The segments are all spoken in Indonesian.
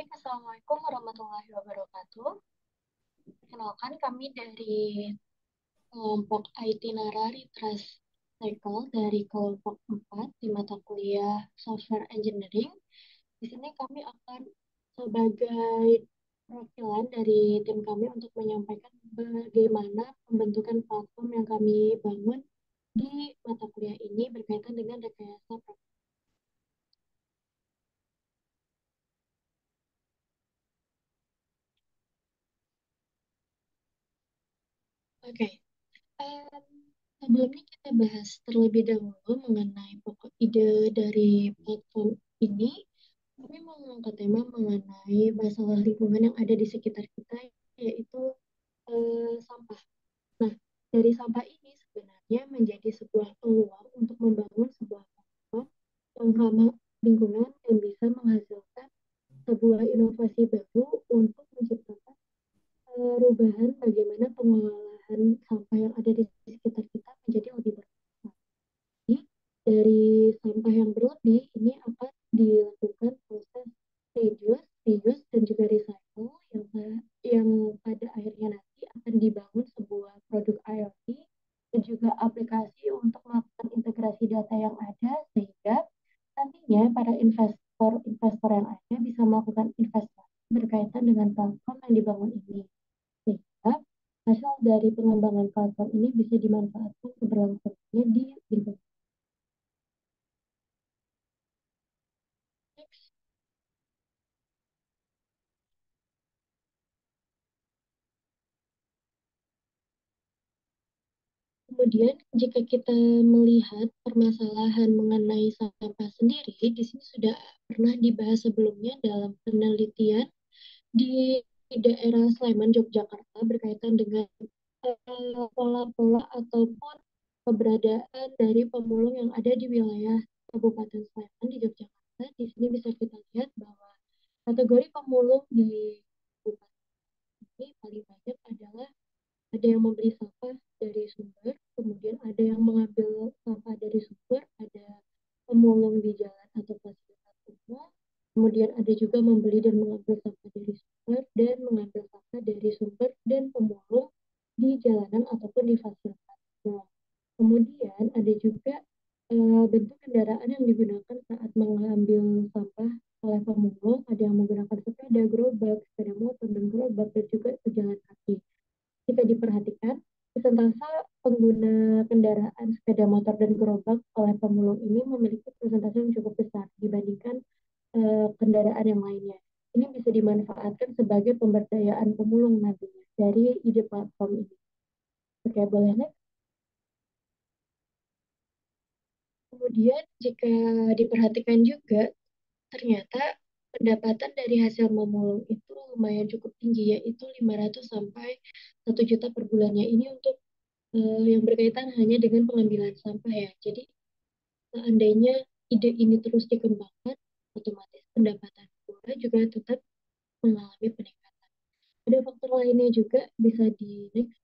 Baik, Assalamualaikum warahmatullahi wabarakatuh. Perkenalkan kami dari kelompok Itinerary Trust Cycle dari kelompok 4 di mata kuliah Software Engineering. Di sini kami akan sebagai perwakilan dari tim kami untuk menyampaikan bagaimana pembentukan platform yang kami bangun di mata kuliah ini berkaitan dengan rekayasa. Oke, Em, sebelumnya kita bahas terlebih dahulu mengenai pokok ide dari platform ini. Kami mau mengangkat tema mengenai masalah lingkungan yang ada di sekitar kita, yaitu sampah. Nah, dari sampah ini sebenarnya menjadi sebuah peluang untuk membangun sebuah platform yang ramah lingkungan dan bisa menghasilkan sebuah inovasi baru untuk menciptakan perubahan bagaimana pengelolaan sampah yang ada di sekitar kita menjadi lebih bermanfaat. Jadi, dari sampah yang berlebih ini akan dilakukan proses reduce, reuse, dan juga recycle yang pada akhirnya nanti akan dibangun sebuah produk IoT dan juga aplikasi untuk melakukan integrasi data yang ada sehingga nantinya para investor-investor yang ada bisa melakukan investasi berkaitan dengan platform yang dibangun ini. Sehingga hasil dari pengembangan platform ini bisa dimanfaatkan keberlangsungannya di lingkungan. Kemudian, jika kita melihat permasalahan mengenai sampah sendiri, di sini sudah pernah dibahas sebelumnya dalam penelitian di daerah Sleman, Yogyakarta berkaitan dengan pola-pola ataupun keberadaan dari pemulung yang ada di wilayah Kabupaten Sleman di Yogyakarta. Di sini bisa kita lihat bahwa kategori pemulung di kabupaten ini paling banyak adalah ada yang membeli sampah dari sumber, kemudian ada yang mengambil sampah dari sumber, ada pemulung di jalan atau fasilitas umum, kemudian ada juga membeli dan mengambil sampah dari sumber, dan mengambil sampah dari sumber dan pemulung di jalanan ataupun di fasilitas umum. Kemudian ada juga bentuk kendaraan yang digunakan saat mengambil sampah oleh pemulung, ada yang menggunakan sepeda, gerobak, sepeda motor, dan gerobak, dan juga pejalan kaki. Jika diperhatikan, persentase pengguna kendaraan sepeda motor dan gerobak oleh pemulung ini memiliki persentase yang cukup besar dibandingkan kendaraan yang lainnya. Ini bisa dimanfaatkan sebagai pemberdayaan pemulung nantinya dari ide platform ini. Oke, boleh next. Kemudian jika diperhatikan juga, ternyata pendapatan dari hasil memulung itu lumayan cukup tinggi, yaitu 500 sampai 1 juta per bulannya. Ini untuk yang berkaitan hanya dengan pengambilan sampah ya. Jadi seandainya ide ini terus dikembangkan, otomatis pendapatan pula juga tetap mengalami peningkatan. Ada faktor lainnya juga bisa di next.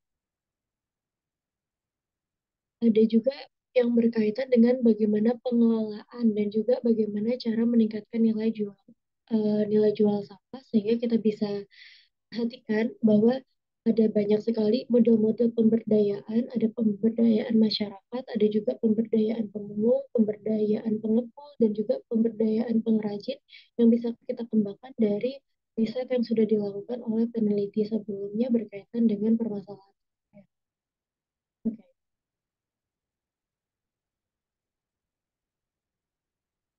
Ada juga yang berkaitan dengan bagaimana pengelolaan dan juga bagaimana cara meningkatkan nilai jual sampah sehingga kita bisa perhatikan bahwa ada banyak sekali model-model pemberdayaan, ada pemberdayaan masyarakat, ada juga pemberdayaan pemulung, pemberdayaan pengepul, dan juga pemberdayaan pengrajin yang bisa kita kembangkan dari riset yang sudah dilakukan oleh peneliti sebelumnya berkaitan dengan permasalahan. Oke.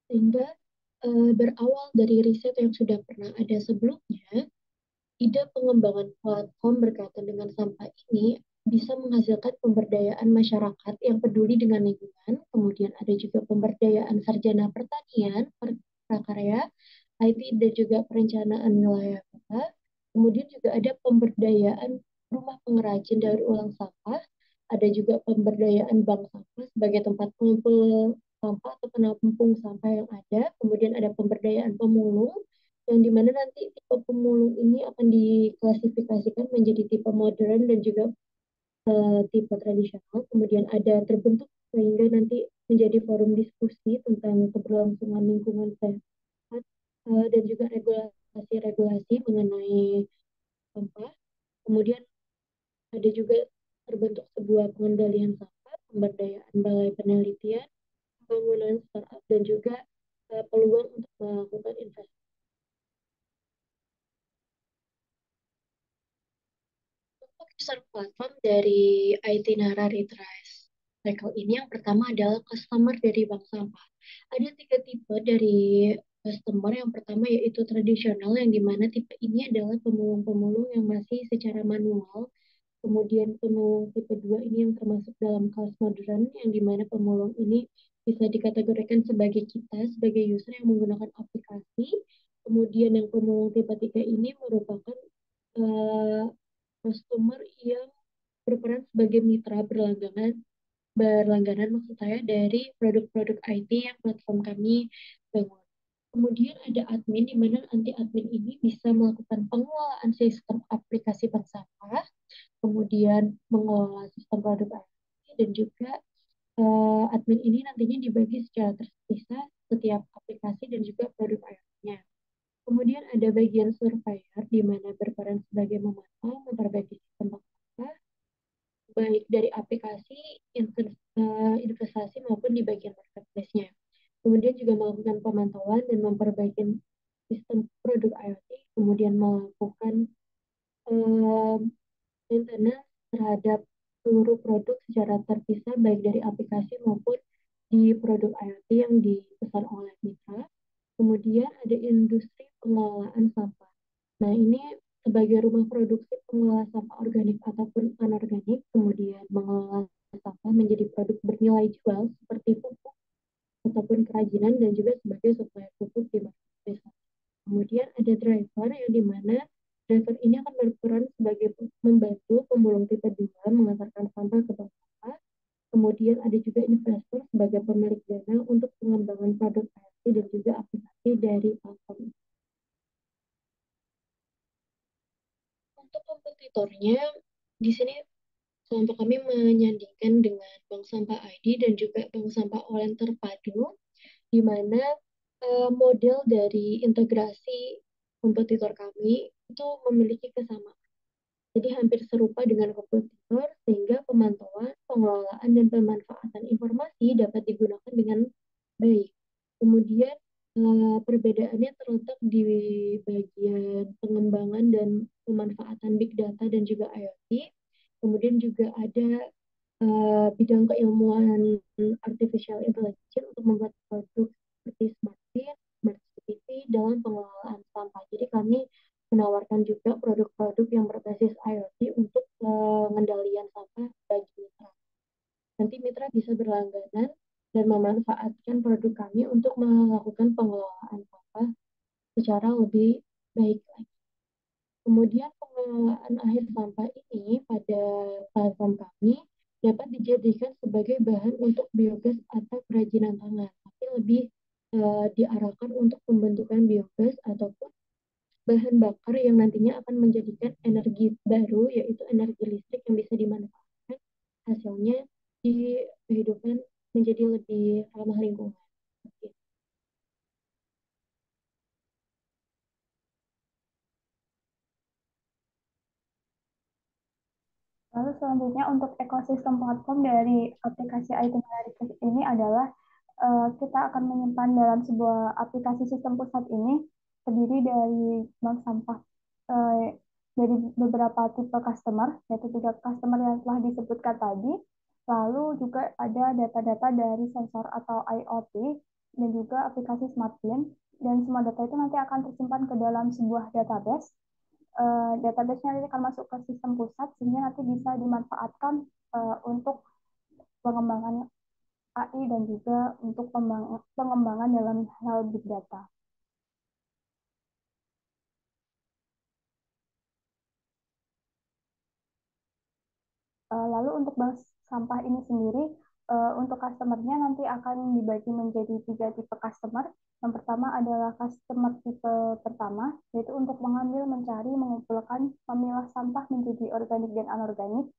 Sehingga berawal dari riset yang sudah pernah ada sebelumnya, ide pengembangan platform berkaitan dengan sampah ini bisa menghasilkan pemberdayaan masyarakat yang peduli dengan lingkungan, kemudian ada juga pemberdayaan sarjana pertanian, prakarya, IT, dan juga perencanaan wilayah kota. Kemudian juga ada pemberdayaan rumah pengrajin daur ulang sampah, ada juga pemberdayaan bank sampah sebagai tempat pengumpul sampah atau penampung sampah yang ada. Kemudian ada pemberdayaan pemulung, yang dimana nanti tipe pemulung ini akan diklasifikasikan menjadi tipe modern dan juga tipe tradisional. Kemudian ada terbentuk sehingga nanti menjadi forum diskusi tentang keberlangsungan lingkungan sehat dan juga regulasi implementasi regulasi mengenai sampah. Kemudian ada juga terbentuk sebuah pengendalian sampah, pemberdayaan balai penelitian, pembangunan startup, dan juga peluang untuk melakukan investasi. Untuk user platform dari Itinerary Trace Cycle ini yang pertama adalah customer dari bank sampah. Ada tiga tipe dari customer. Yang pertama yaitu tradisional, yang dimana tipe ini adalah pemulung-pemulung yang masih secara manual. Kemudian pemulung tipe 2 ini yang termasuk dalam kelas modern, yang dimana pemulung ini bisa dikategorikan sebagai kita, sebagai user yang menggunakan aplikasi. Kemudian yang pemulung tipe 3 ini merupakan uh, customer yang berperan sebagai mitra berlangganan maksud saya dari produk-produk IT yang platform kami bangun. Kemudian ada admin, di mana nanti admin ini bisa melakukan pengelolaan sistem aplikasi bank sampah, kemudian mengelola sistem produk IT, dan juga admin ini nantinya dibagi secara terpisah setiap aplikasi dan juga produk IoT-nya. Kemudian ada bagian surveyor, di mana berperan sebagai memantau, memperbaiki sistem bank sampah, baik dari aplikasi, investasi maupun di bagian marketplace-nya. Kemudian juga melakukan pemantauan dan memperbaiki sistem produk IoT, kemudian melakukan uh, maintenance terhadap seluruh produk secara terpisah, baik dari aplikasi maupun di produk IoT yang dipesan oleh mitra. Kemudian ada industri pengelolaan sampah. Nah, ini sebagai rumah produksi pengelola sampah organik ataupun anorganik, kemudian mengelola sampah menjadi produk bernilai jual seperti pupuk ataupun kerajinan, dan juga sebagai supplier pupuk di marketplace. Kemudian ada driver, yang dimana driver ini akan berperan sebagai membantu pemulung tipe 2 mengantarkan sampah ke bank sampah. Kemudian ada juga investor sebagai pemilik dana untuk pengembangan produk IoT dan juga aplikasi dari platform. Untuk kompetitornya, di sini kelompok kami menyandingkan dengan Bank Sampah ID dan juga Bank Sampah Online terpadu, di mana model dari integrasi kompetitor kami itu memiliki kesamaan. Jadi hampir serupa dengan kompetitor, sehingga pemantauan, pengelolaan, dan pemanfaatan informasi dapat digunakan dengan baik. Kemudian perbedaannya terletak di bagian pengembangan dan pemanfaatan big data dan juga IoT. Kemudian juga ada bidang keilmuan artificial intelligence untuk membuat produk seperti smart grid, smart city dalam pengelolaan sampah. Jadi kami menawarkan juga produk-produk yang berbasis IoT untuk pengendalian sampah bagi mitra. Nanti mitra bisa berlangganan dan memanfaatkan produk kami untuk melakukan pengelolaan sampah secara lebih baik lagi. Kemudian pengelolaan akhir sampah ini pada platform kami dapat dijadikan sebagai bahan untuk biogas atau kerajinan tangan, tapi lebih diarahkan untuk pembentukan biogas ataupun bahan bakar yang nantinya akan menjadikan energi baru, yaitu energi listrik yang bisa dimanfaatkan hasilnya di kehidupan menjadi lebih ramah lingkungan. Lalu selanjutnya untuk ekosistem platform dari aplikasi Itinerary ini adalah kita akan menyimpan dalam sebuah aplikasi sistem pusat ini terdiri dari bank sampah eh, dari beberapa tipe customer, yaitu tiga customer yang telah disebutkan tadi. Lalu juga ada data-data dari sensor atau IoT dan juga aplikasi Smart Bin. Dan semua data itu nanti akan tersimpan ke dalam sebuah database. Database-nya nanti akan masuk ke sistem pusat sehingga nanti bisa dimanfaatkan untuk pengembangan AI dan juga untuk pengembangan dalam hal big data. Lalu untuk bank sampah ini sendiri, untuk customer-nya nanti akan dibagi menjadi tiga tipe customer. Yang pertama adalah customer tipe pertama, yaitu untuk mengambil, mencari, mengumpulkan, memilah sampah menjadi organik dan anorganik.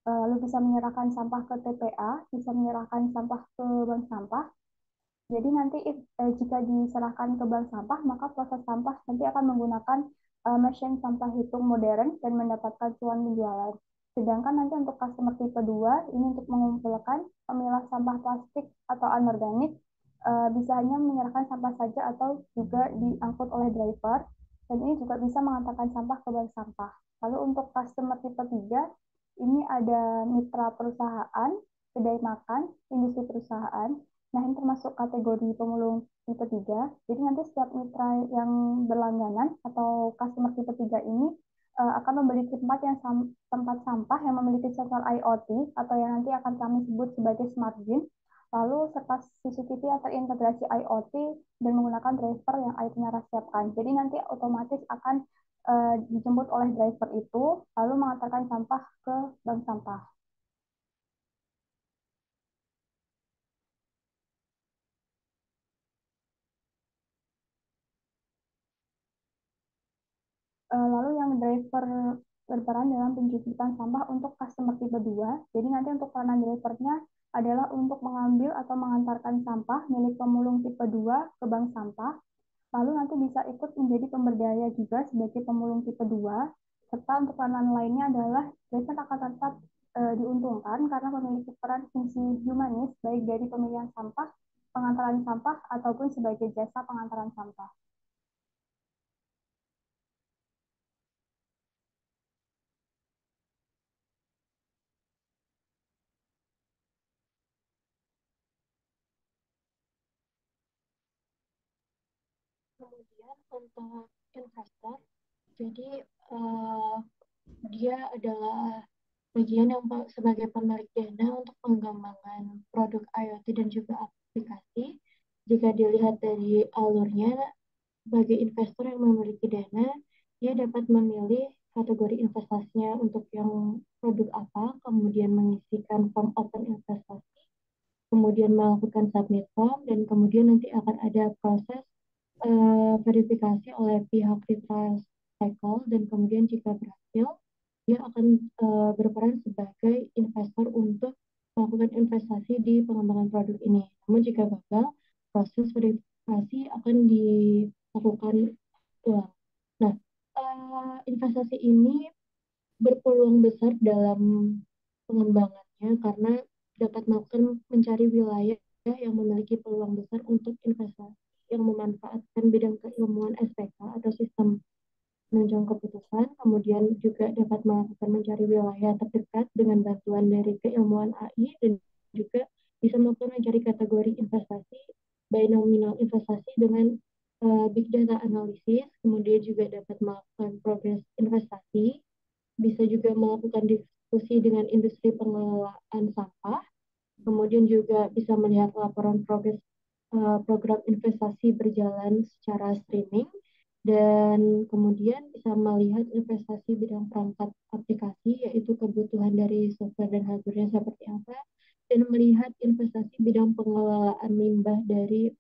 Lalu bisa menyerahkan sampah ke TPA, bisa menyerahkan sampah ke bank sampah. Jadi nanti jika diserahkan ke bank sampah, maka proses sampah nanti akan menggunakan mesin sampah hitung modern dan mendapatkan cuan penjualan. Sedangkan nanti untuk customer tipe 2 ini untuk mengumpulkan pemilah sampah plastik atau anorganik, bisa hanya menyerahkan sampah saja atau juga diangkut oleh driver, dan ini juga bisa mengantarkan sampah ke bank sampah. Lalu untuk customer tipe 3 ini ada mitra perusahaan, kedai makan, industri perusahaan. Nah, ini termasuk kategori pemulung tipe 3. Jadi nanti setiap mitra yang berlangganan atau customer tipe 3 ini akan membeli tempat tempat sampah yang memiliki sensor IoT atau yang nanti akan kami sebut sebagai smart bin. Lalu serta CCTV yang terintegrasi IoT dan menggunakan driver yang IT-nya siapkan. Jadi nanti otomatis akan dijemput oleh driver itu lalu mengantarkan sampah ke bank sampah. Lalu yang driver berperan dalam penjemputan sampah untuk customer tipe 2. Jadi nanti untuk peranan drivernya adalah untuk mengambil atau mengantarkan sampah milik pemulung tipe 2 ke bank sampah. Lalu nanti bisa ikut menjadi pemberdaya juga sebagai pemulung tipe 2. Serta untuk peranan lainnya adalah driver akan tetap diuntungkan karena memiliki peran fungsi humanis baik dari pemilihan sampah, pengantaran sampah, ataupun sebagai jasa pengantaran sampah. Kemudian untuk investor, jadi eh, dia adalah bagian yang sebagai pemilik dana untuk pengembangan produk IoT dan juga aplikasi. Jika dilihat dari alurnya, bagi investor yang memiliki dana, dia dapat memilih kategori investasinya untuk yang produk apa, kemudian mengisikan form open investasi, kemudian melakukan submit form, dan kemudian nanti akan ada proses verifikasi oleh pihak retrieval cycle, dan kemudian jika berhasil, dia akan berperan sebagai investor untuk melakukan investasi di pengembangan produk ini. Namun jika gagal, proses verifikasi akan dilakukan ulang. Nah, investasi ini berpeluang besar dalam pengembangannya karena dapat melakukan mencari wilayah yang memiliki peluang besar untuk investasi yang memanfaatkan bidang keilmuan SPK atau sistem menunjang keputusan, kemudian juga dapat melakukan mencari wilayah terdekat dengan bantuan dari keilmuan AI dan juga bisa melakukan mencari kategori investasi, binomial investasi dengan big data analisis, kemudian juga dapat melakukan progres investasi, bisa juga melakukan diskusi dengan industri pengelolaan sampah, kemudian juga bisa melihat laporan progres program investasi berjalan secara streaming, dan kemudian bisa melihat investasi bidang perangkat aplikasi, yaitu kebutuhan dari software dan hardware seperti apa, dan melihat investasi bidang pengelolaan limbah dari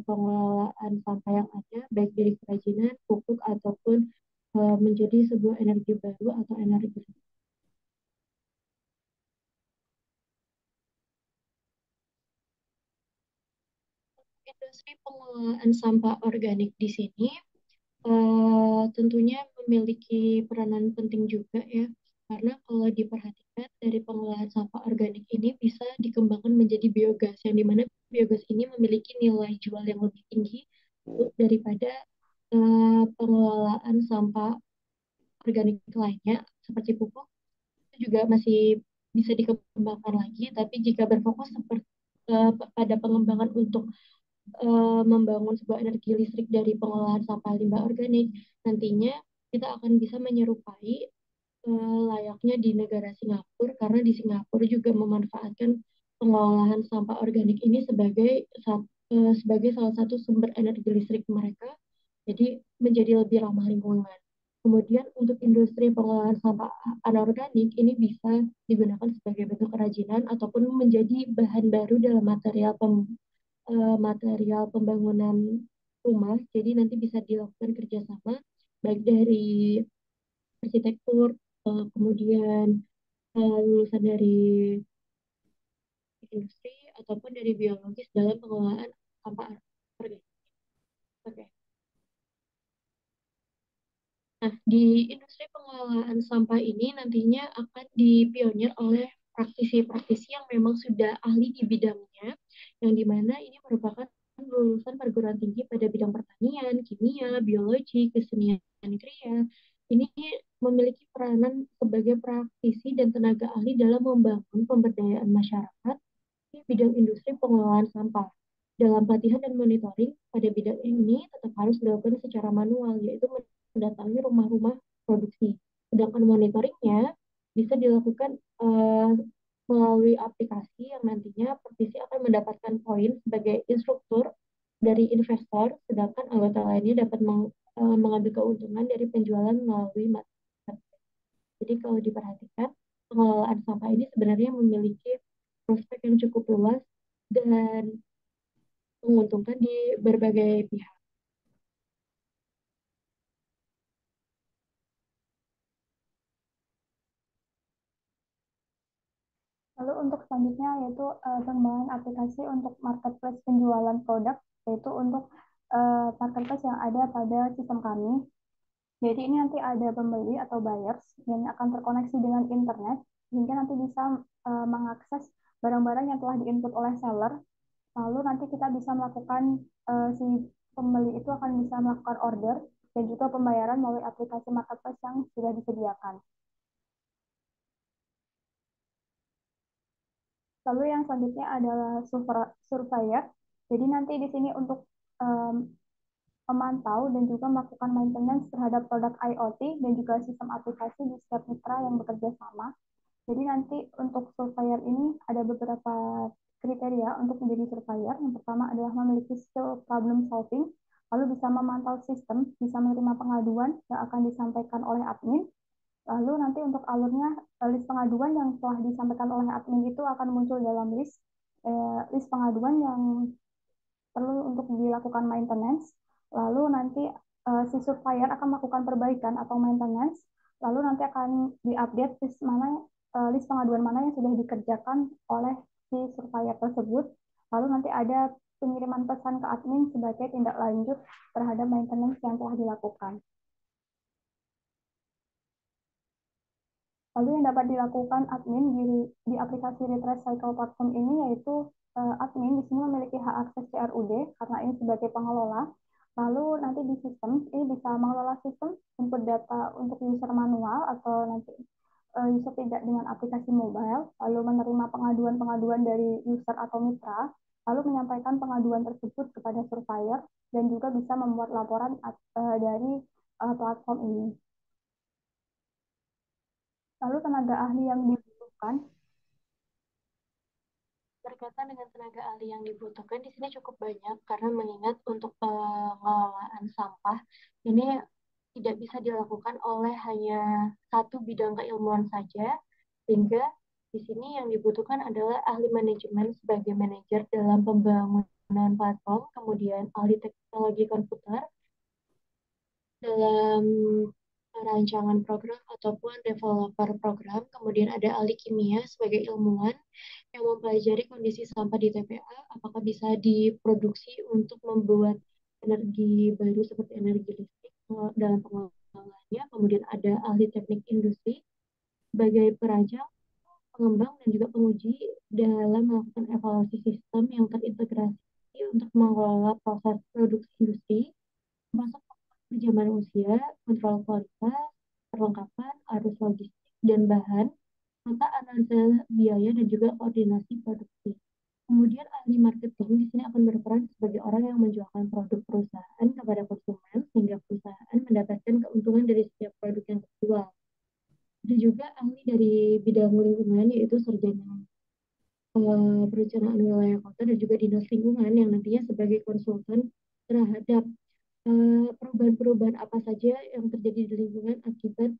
pengelolaan sampah yang ada, baik dari kerajinan, pupuk, ataupun menjadi sebuah energi baru atau energi. Industri pengelolaan sampah organik di sini tentunya memiliki peranan penting juga ya, karena kalau diperhatikan dari pengolahan sampah organik ini bisa dikembangkan menjadi biogas, yang dimana biogas ini memiliki nilai jual yang lebih tinggi daripada pengelolaan sampah organik lainnya seperti pupuk. Itu juga masih bisa dikembangkan lagi, tapi jika berfokus seperti pada pengembangan untuk membangun sebuah energi listrik dari pengolahan sampah limbah organik, nantinya kita akan bisa menyerupai layaknya di negara Singapura, karena di Singapura juga memanfaatkan pengolahan sampah organik ini sebagai salah satu sumber energi listrik mereka, jadi menjadi lebih ramah lingkungan. Kemudian untuk industri pengolahan sampah anorganik ini bisa digunakan sebagai bentuk kerajinan ataupun menjadi bahan baru dalam material pembangunan rumah. Jadi nanti bisa dilakukan kerjasama baik dari arsitektur, kemudian lulusan dari industri ataupun dari biologis dalam pengelolaan sampah organik. Oke. Nah, di industri pengelolaan sampah ini nantinya akan dipionir oleh praktisi-praktisi yang memang sudah ahli di bidangnya, yang dimana ini merupakan lulusan perguruan tinggi pada bidang pertanian, kimia, biologi, kesenian kriya. Ini memiliki peranan sebagai praktisi dan tenaga ahli dalam membangun pemberdayaan masyarakat di bidang industri pengelolaan sampah. Dalam pelatihan dan monitoring pada bidang ini tetap harus dilakukan secara manual, yaitu mendatangi rumah-rumah produksi. Sedangkan monitoringnya bisa dilakukan melalui aplikasi yang nantinya praktisi akan mendapatkan poin sebagai instruktur dari investor, sedangkan anggota lainnya dapat mengambil keuntungan dari penjualan melalui marketplace. Jadi kalau diperhatikan, pengelolaan sampah ini sebenarnya memiliki prospek yang cukup luas dan menguntungkan di berbagai pihak. Lalu untuk selanjutnya yaitu pengembangan aplikasi untuk marketplace penjualan produk, yaitu untuk marketplace yang ada pada sistem kami. Jadi ini nanti ada pembeli atau buyers yang akan terkoneksi dengan internet, sehingga nanti bisa mengakses barang-barang yang telah diinput oleh seller. Lalu nanti kita bisa melakukan si pembeli itu akan bisa melakukan order dan juga pembayaran melalui aplikasi marketplace yang sudah disediakan. Lalu yang selanjutnya adalah surveyor. Jadi nanti di sini untuk um, memantau dan juga melakukan maintenance terhadap produk IoT dan juga sistem aplikasi di setiap mitra yang bekerja sama. Jadi nanti untuk surveyor ini ada beberapa kriteria untuk menjadi surveyor. Yang pertama adalah memiliki skill problem solving, lalu bisa memantau sistem, bisa menerima pengaduan yang akan disampaikan oleh admin. Lalu nanti untuk alurnya, list pengaduan yang telah disampaikan oleh admin itu akan muncul dalam list pengaduan yang perlu untuk dilakukan maintenance. Lalu nanti si supplier akan melakukan perbaikan atau maintenance. Lalu nanti akan diupdate list pengaduan mana yang sudah dikerjakan oleh si supplier tersebut. Lalu nanti ada pengiriman pesan ke admin sebagai tindak lanjut terhadap maintenance yang telah dilakukan. Lalu yang dapat dilakukan admin di aplikasi Retrace Cycle Platform ini yaitu admin di sini memiliki hak akses CRUD karena ini sebagai pengelola. Lalu nanti di sistem ini bisa mengelola sistem input data untuk user manual atau nanti user tidak dengan aplikasi mobile, lalu menerima pengaduan-pengaduan dari user atau mitra, lalu menyampaikan pengaduan tersebut kepada surveyor dan juga bisa membuat laporan dari platform ini. Lalu tenaga ahli yang dibutuhkan. Berkaitan dengan tenaga ahli yang dibutuhkan di sini cukup banyak karena mengingat untuk pengelolaan sampah ini tidak bisa dilakukan oleh hanya satu bidang keilmuan saja, sehingga di sini yang dibutuhkan adalah ahli manajemen sebagai manajer dalam pembangunan platform, kemudian ahli teknologi komputer dalam rancangan program ataupun developer program, kemudian ada ahli kimia sebagai ilmuwan yang mempelajari kondisi sampah di TPA, apakah bisa diproduksi untuk membuat energi baru seperti energi listrik dalam pengelolaannya. Kemudian ada ahli teknik industri sebagai perancang, pengembang, dan juga penguji dalam melakukan evaluasi sistem yang terintegrasi untuk mengelola proses produksi industri, termasuk perjaman usia, kontrol kualitas, perlengkapan, arus logistik, dan bahan, serta analisa biaya dan juga koordinasi produksi. Kemudian ahli marketing di sini akan berperan sebagai orang yang menjualkan produk perusahaan kepada konsumen sehingga perusahaan mendapatkan keuntungan dari setiap produk yang terjual. Ada juga ahli dari bidang lingkungan yaitu sarjana perencanaan wilayah kota dan juga dinas lingkungan yang nantinya sebagai konsultan terhadap perubahan-perubahan apa saja yang terjadi di lingkungan akibat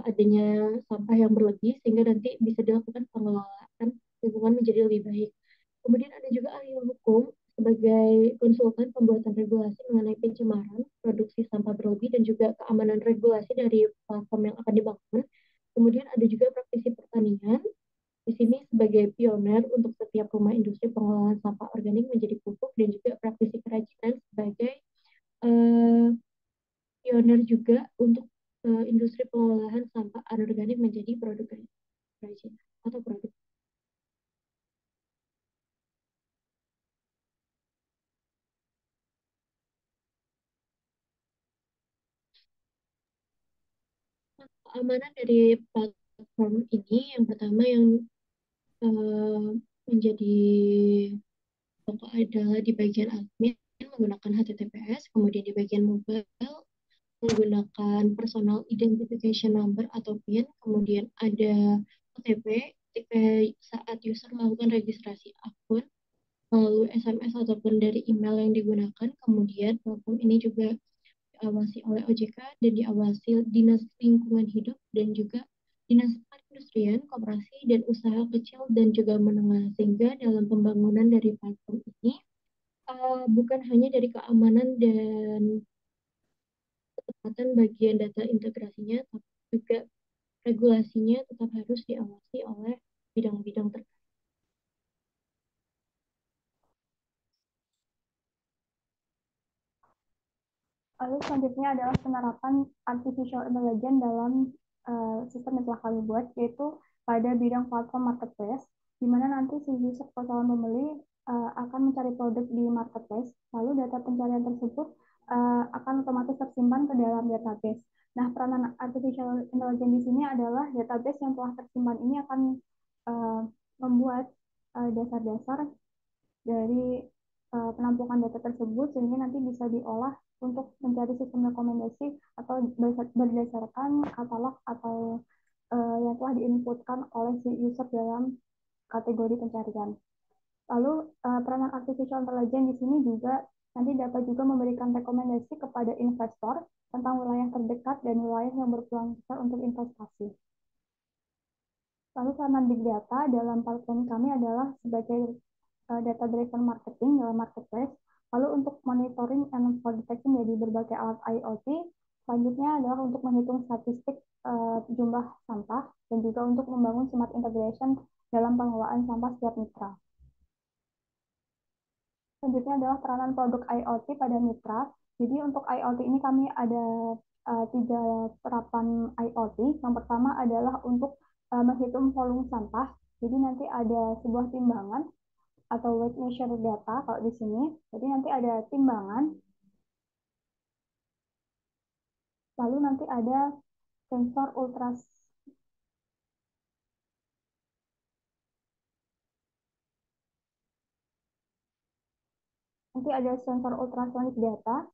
adanya sampah yang berlebih sehingga nanti bisa dilakukan pengelolaan lingkungan menjadi lebih baik. Kemudian ada juga ahli hukum sebagai konsultan pembuatan regulasi mengenai pencemaran, produksi sampah berlebih dan juga keamanan regulasi dari platform yang akan dibangun. Kemudian ada juga praktisi pertanian di sini sebagai pioner untuk setiap rumah industri pengelolaan sampah organik menjadi pupuk dan pionir juga untuk industri pengolahan sampah anorganik menjadi produk kerajinan atau produk. Keamanan dari platform ini yang pertama yang eh, menjadi pokok adalah di bagian admin menggunakan HTTPS, kemudian di bagian mobile menggunakan personal identification number atau PIN, kemudian ada OTP ketika saat user melakukan registrasi akun melalui SMS ataupun dari email yang digunakan. Kemudian platform ini juga diawasi oleh OJK dan diawasi Dinas Lingkungan Hidup dan juga Dinas Perindustrian, Koperasi dan Usaha Kecil dan juga Menengah. Sehingga dalam pembangunan dari platform ini bukan hanya dari keamanan dan ketepatan bagian data integrasinya, tapi juga regulasinya tetap harus diawasi oleh bidang-bidang terkait. Lalu selanjutnya adalah penerapan artificial intelligence dalam sistem yang telah kami buat, yaitu pada bidang platform marketplace, di mana nanti si user atau calon pembeli akan mencari produk di marketplace, lalu data pencarian tersebut akan otomatis tersimpan ke dalam database. Nah, peranan artificial intelligence di sini adalah database yang telah tersimpan ini akan uh, membuat dasar-dasar dari penampungan data tersebut sehingga nanti bisa diolah untuk mencari sistem rekomendasi atau berdasarkan katalog atau yang telah diinputkan oleh si user dalam kategori pencarian. Lalu peranan artificial intelligence di sini juga nanti dapat juga memberikan rekomendasi kepada investor tentang wilayah terdekat dan wilayah yang berpeluang besar untuk investasi. Lalu peranan big data dalam platform kami adalah sebagai data driven marketing dalam marketplace. Lalu untuk monitoring and fraud detection dari berbagai alat IoT, selanjutnya adalah untuk menghitung statistik jumlah sampah dan juga untuk membangun smart integration dalam pengelolaan sampah setiap mitra. Selanjutnya adalah peranan produk IoT pada mitra. Jadi untuk IoT ini kami ada tiga terapan IoT. Yang pertama adalah untuk menghitung volume sampah. Jadi nanti ada sebuah timbangan atau weight measure data kalau di sini. Jadi nanti ada timbangan, lalu nanti ada sensor ultras nanti ada sensor ultrasonic data.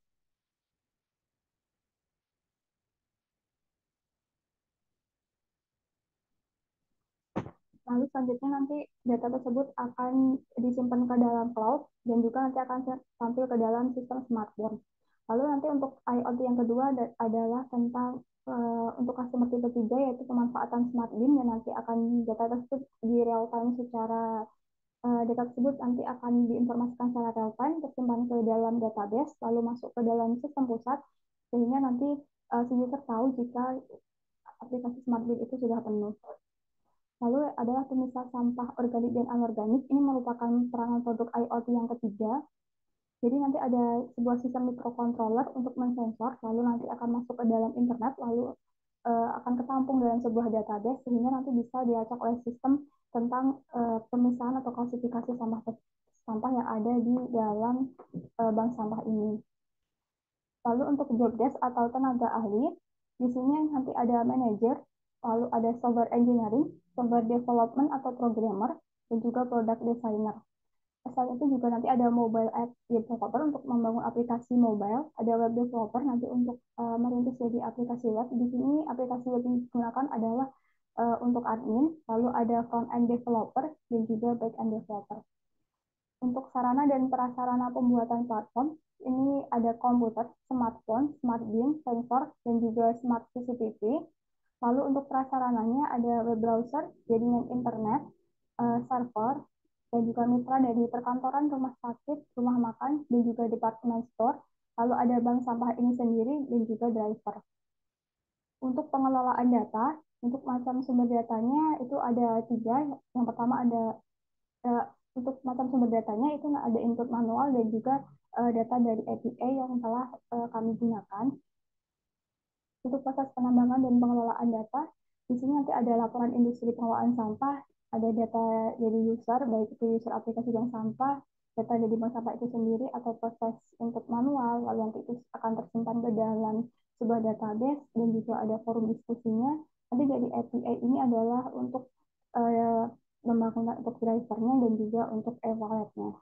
Lalu selanjutnya nanti data tersebut akan disimpan ke dalam cloud dan juga nanti akan tampil ke dalam sistem smartphone. Lalu nanti untuk IoT yang kedua adalah tentang untuk customer tipe 3 yaitu pemanfaatan smart bin dan nanti akan data tersebut di real time secara data tersebut nanti akan diinformasikan secara real time tersimpan ke dalam database lalu masuk ke dalam sistem pusat sehingga nanti si user tahu jika aplikasi smart bin itu sudah penuh. Lalu adalah pemisah sampah organik dan anorganik. Ini merupakan peranan produk IoT yang ketiga. Jadi nanti ada sebuah sistem microcontroller untuk mensensor, lalu nanti akan masuk ke dalam internet, lalu akan ketampung dalam sebuah database, sehingga nanti bisa dilacak oleh sistem tentang pemisahan atau klasifikasi sampah sampah yang ada di dalam bank sampah ini. Lalu untuk job desk atau tenaga ahli, di sini nanti ada manager, lalu ada software engineering, software development atau programmer, dan juga product designer. Selain itu juga nanti ada mobile app developer untuk membangun aplikasi mobile, ada web developer nanti untuk merintis jadi aplikasi web. Di sini aplikasi web yang digunakan adalah untuk admin, lalu ada front end developer dan juga back end developer. Untuk sarana dan prasarana pembuatan platform, ini ada komputer, smartphone, smart bin, sensor, dan juga smart CCTV. Lalu untuk prasarananya ada web browser, jaringan internet, server, dan juga mitra dari perkantoran, rumah sakit, rumah makan, dan juga department store. Lalu ada bank sampah ini sendiri dan juga driver. Untuk pengelolaan data, untuk macam sumber datanya itu ada tiga. Yang pertama ada untuk macam sumber datanya itu ada input manual dan juga data dari API yang telah kami gunakan. Untuk proses penambangan dan pengelolaan data, di sini nanti ada laporan industri pengelolaan sampah, ada data dari user, baik itu user aplikasi bank sampah, data dari bank sampah itu sendiri, atau proses untuk manual, lalu nanti itu akan tersimpan ke dalam sebuah database, dan juga ada forum diskusinya. Nanti dari API ini adalah untuk uh, membangun untuk drivernya dan juga untuk e-walletnya.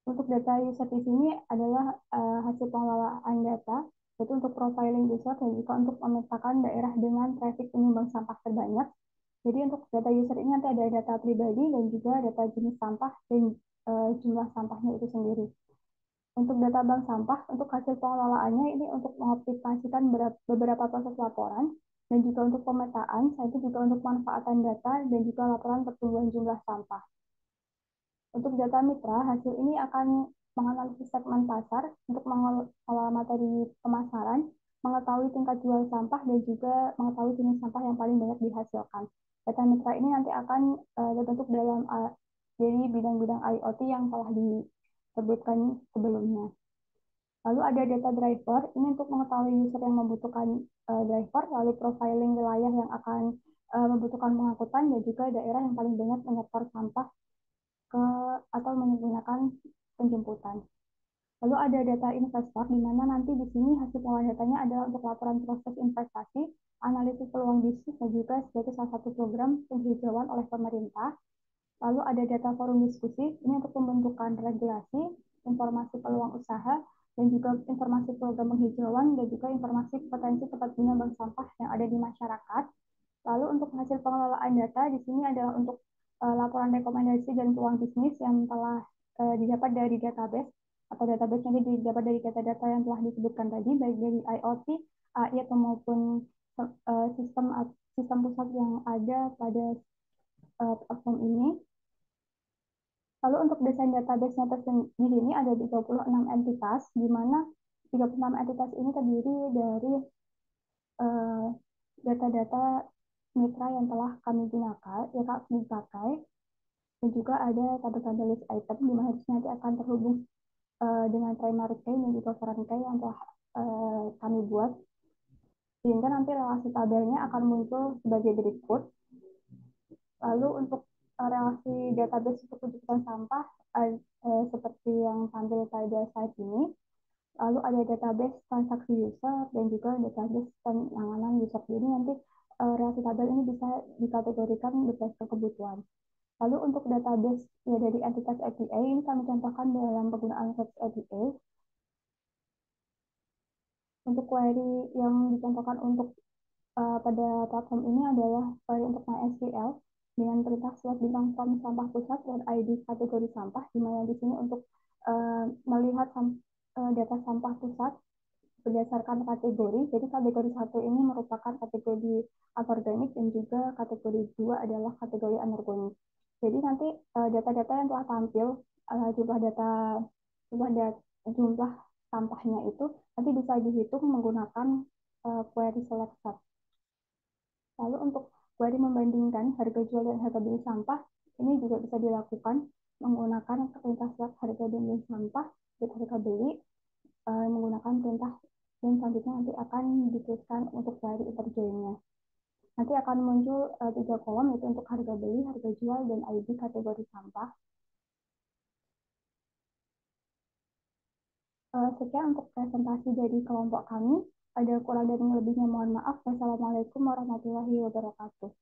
Untuk data user di sini adalah hasil pengelolaan data, yaitu untuk profiling user dan juga untuk memetakan daerah dengan traffic penyumbang sampah terbanyak. Jadi untuk data user ini nanti ada data pribadi dan juga data jenis sampah dan jumlah sampahnya itu sendiri. Untuk data bank sampah, untuk hasil pengelolaannya ini untuk mengoptimasikan beberapa proses laporan dan juga untuk pemetaan, selain juga untuk manfaatan data dan juga laporan pertumbuhan jumlah sampah. Untuk data mitra, hasil ini akan menganalisis segmen pasar untuk mengolah materi pemasaran, mengetahui tingkat jual sampah, dan juga mengetahui jenis sampah yang paling banyak dihasilkan. Data mitra ini nanti akan terbentuk dalam dari bidang-bidang IoT yang telah disebutkan sebelumnya. Lalu ada data driver, ini untuk mengetahui user yang membutuhkan driver, lalu profiling wilayah yang akan membutuhkan pengangkutan, dan juga daerah yang paling banyak menyetor sampah ke atau menggunakan penjemputan. Lalu ada data investor, di mana nanti di sini hasil pengolahan datanya adalah untuk laporan proses investasi, analisis peluang bisnis, dan juga sebagai salah satu program penghijauan oleh pemerintah. Lalu ada data forum diskusi, ini untuk pembentukan regulasi, informasi peluang usaha, dan juga informasi program penghijauan, dan juga informasi potensi tempat guna bank sampah yang ada di masyarakat. Lalu untuk hasil pengelolaan data di sini adalah untuk laporan rekomendasi dan peluang bisnis yang telah didapat dari database atau database yang didapat dari data-data yang telah disebutkan tadi, baik dari IoT, AI atau maupun sistem sistem pusat yang ada pada platform ini. Lalu untuk desain database-nya tersendiri ini ada 36 entitas, di mana 36 entitas ini terdiri dari eh, data-data mitra yang telah kami gunakan, yang kami pakai, dan juga ada tabel-tabel list item di mana nanti akan terhubung dengan primary key dan juga foreign key yang telah kami buat, sehingga nanti relasi tabelnya akan muncul sebagai berikut. Lalu untuk relasi database untuk kebutuhan sampah seperti yang tampil pada slide ini. Lalu ada database transaksi user dan juga database penanganan user. Jadi nanti relasi tabel ini bisa dikategorikan berdasarkan kebutuhan. Lalu untuk database ya dari entitas API ini kami contohkan dalam penggunaan Search API. Untuk query yang dicontohkan untuk pada platform ini adalah query untuk MySQL dengan perintah select bintang form sampah pusat dan ID kategori sampah, di mana di sini untuk melihat data sampah pusat berdasarkan kategori. Jadi kategori satu ini merupakan kategori anorganik dan juga kategori dua adalah kategori anorganik. Jadi nanti data-data yang telah tampil jumlah data jumlah data, jumlah sampahnya itu nanti bisa dihitung menggunakan query select set. Lalu untuk query membandingkan harga jual dan harga beli sampah ini juga bisa dilakukan menggunakan perintah select harga dan beli sampah dan harga beli menggunakan perintah dan selanjutnya nanti akan dituliskan untuk query interjoinnya. Nanti akan muncul 3 kolom yaitu untuk harga beli, harga jual, dan ID kategori sampah. Sekian untuk presentasi dari kelompok kami. Ada kurang dan lebihnya mohon maaf. Wassalamualaikum warahmatullahi wabarakatuh.